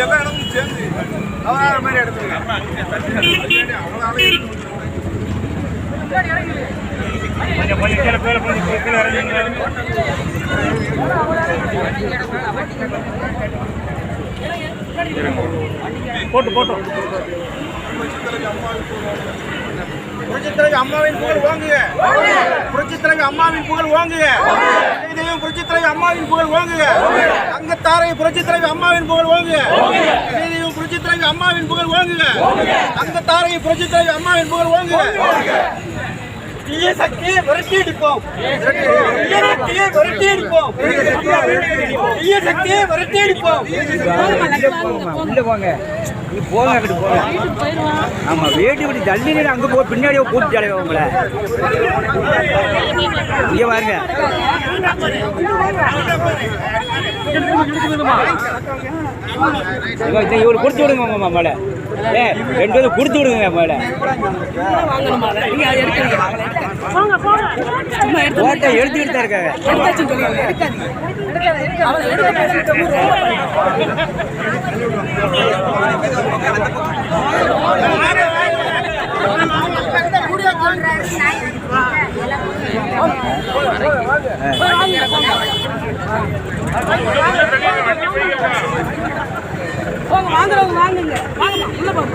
எல்லா இடமும் சேர்ந்து அவராத மாதிரி எடுத்துங்க. போட்டு போட்டு புரட்சித்தலைவி அம்மாவின் புகழ் ஓங்குக. புரட்சித்தலைவி அம்மாவின் புகழ் ஓங்குக. புரட்சித்தலைவி அம்மாவின் புகழ் ஓங்குக. தங்கத்தாரை புரட்சித்தலைவி அம்மாவின் புகழ் ஓங்குக. புரட்சித்தலைவி அம்மாவின் புகழ் ஓங்குக. தங்கத்தாரை புரட்சித்தலைவி அம்மாவின் புகழ் ஓங்குக. தீய சக்தியை விரட்டி அடிப்போம். தீய சக்தியை விரட்டி அடிப்போம். தீய சக்தியை விரட்டி அடிப்போம். போங்க அங்கிட்டு போங்க. ஆமா வேட்டி விட்டு தள்ளி அங்க போ பின்னாடியே கூப்பிட்டு அடைவோம் உங்களை. இங்க பாருங்க இவரு கொடுத்து விடுங்க மேல. ரெண்டு பேரும் கொடுத்து விடுங்க மேல. ஓட்டை எடுத்துக்கிட்டு தான் இருக்காங்க. வாங்குறவங்க வாங்குங்க. வாங்க உள்ள போங்க.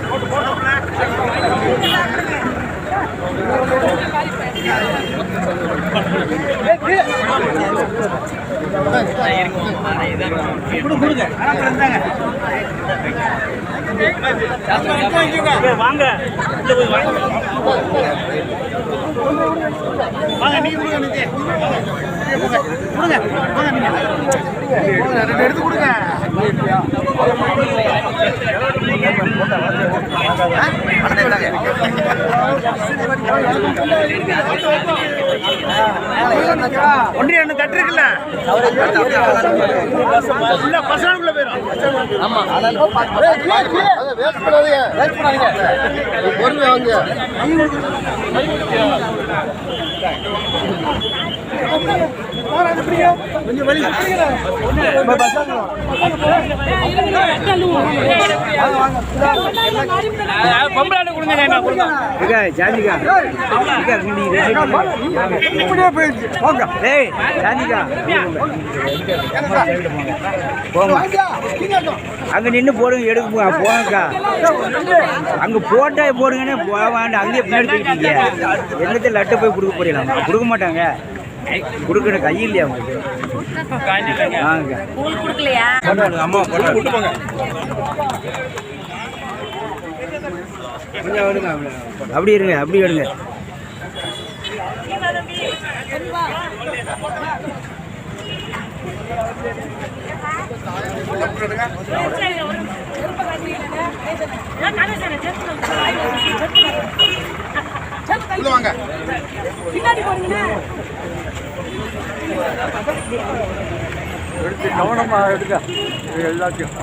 வாங்க எடுத்து கொடுங்க. ஒன்றிய தட்டு இருக்குல்ல பசங்களுக்குள்ள போயிடும். கொஞ்சம் வழி பொம்பளை கொடுங்க. ஜாதிகா அங்க நின்று போடுங்க. எடுக்க போங்கக்கா. அங்க போட்டா போடுங்கன்னு போவாண்டு அங்கேயே பின்னாடி போயிட்டீங்க. என்னத்தை லட்டை போய் கொடுக்க போறீங்களா? கொடுக்க மாட்டாங்க. கொடுக்கணும் கை இல்லையா உங்களுக்கு? அம்மா அப்படி இருங்க. அப்படி எடுங்க. கவனமா எடுக்க எல்லாத்தையும்